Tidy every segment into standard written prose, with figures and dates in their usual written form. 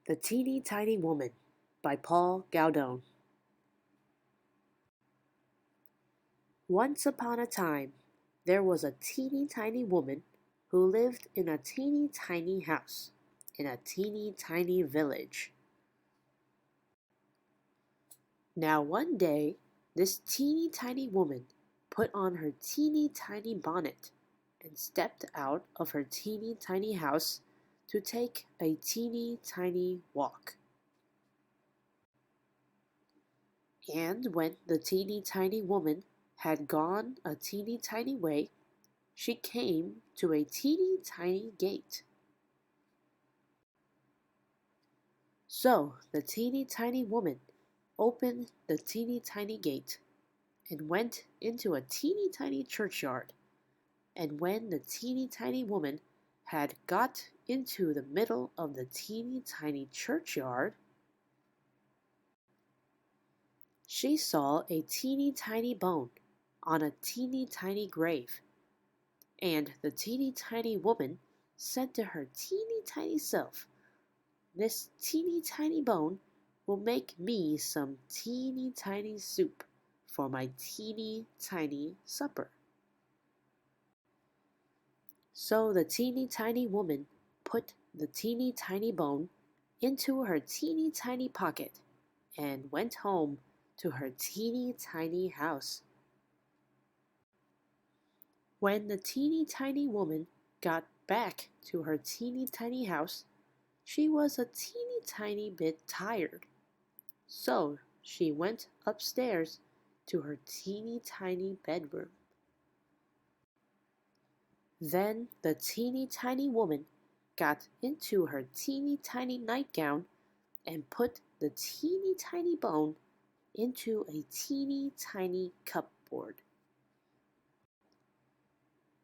The Teeny Tiny Woman by Galdone. Once upon a time, there was a teeny tiny woman who lived in a teeny tiny house in a teeny tiny village. Now one day, this teeny tiny woman put on her teeny tiny bonnet and stepped out of her teeny tiny house to take a teeny tiny walk. And when the teeny tiny woman had gone a teeny tiny way, she came to a teeny tiny gate. So the teeny tiny woman opened the teeny tiny gate and went into a teeny tiny churchyard. And when the teeny tiny woman had got into the middle of the teeny tiny churchyard, she saw a teeny tiny bone on a teeny tiny grave. And the teeny tiny woman said to her teeny tiny self, "This teeny tiny bone will make me some teeny tiny soup for my teeny tiny supper." So the teeny tiny woman put the teeny tiny bone into her teeny tiny pocket and went home to her teeny tiny house. When the teeny tiny woman got back to her teeny tiny house, she was a teeny tiny bit tired. So she went upstairs to her teeny tiny bedroom. Then the teeny tiny woman got into her teeny tiny nightgown and put the teeny tiny bone into a teeny tiny cupboard.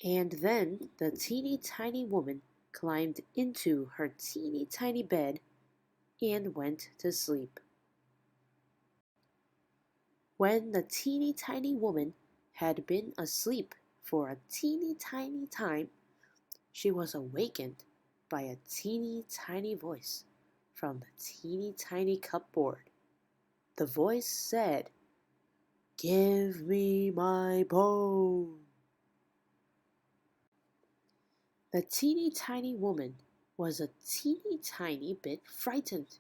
And then the teeny tiny woman climbed into her teeny tiny bed and went to sleep. When the teeny tiny woman had been asleep for a teeny tiny time, she was awakened by a teeny tiny voice from the teeny tiny cupboard. The voice said, "Give me my bone." The teeny tiny woman was a teeny tiny bit frightened,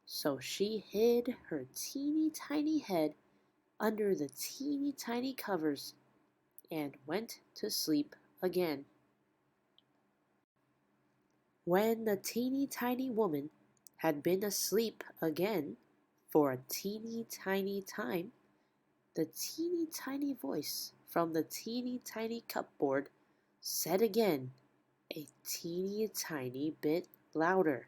so she hid her teeny tiny head under the teeny tiny covers and went to sleep again. When the teeny tiny woman had been asleep again for a teeny tiny time, the teeny tiny voice from the teeny tiny cupboard said again, a teeny tiny bit louder,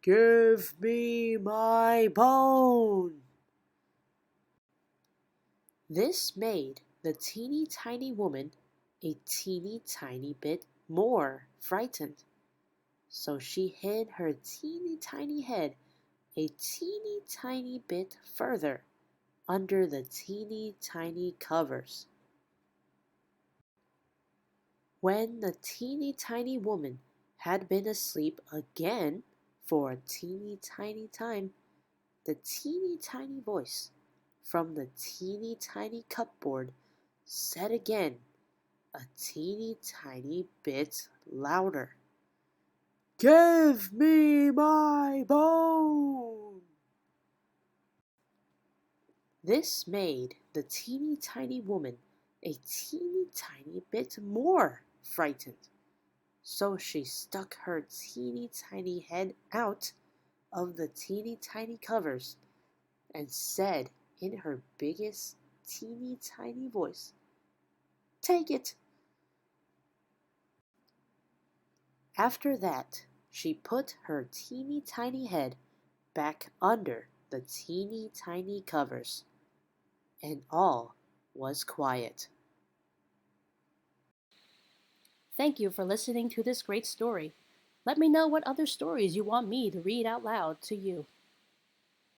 "Give me my bone." This made the teeny tiny woman a teeny tiny bit more frightened, so she hid her teeny tiny head a teeny tiny bit further under the teeny tiny covers. When the teeny tiny woman had been asleep again for a teeny tiny time, the teeny tiny voice from the teeny tiny cupboard said again, a teeny tiny bit louder, "Give me my bone." This made the teeny tiny woman a teeny tiny bit more frightened, so she stuck her teeny tiny head out of the teeny tiny covers and said in her biggest teeny tiny voice, "Take it." After that, she put her teeny tiny head back under the teeny tiny covers, and all was quiet. Thank you for listening to this great story. Let me know what other stories you want me to read out loud to you.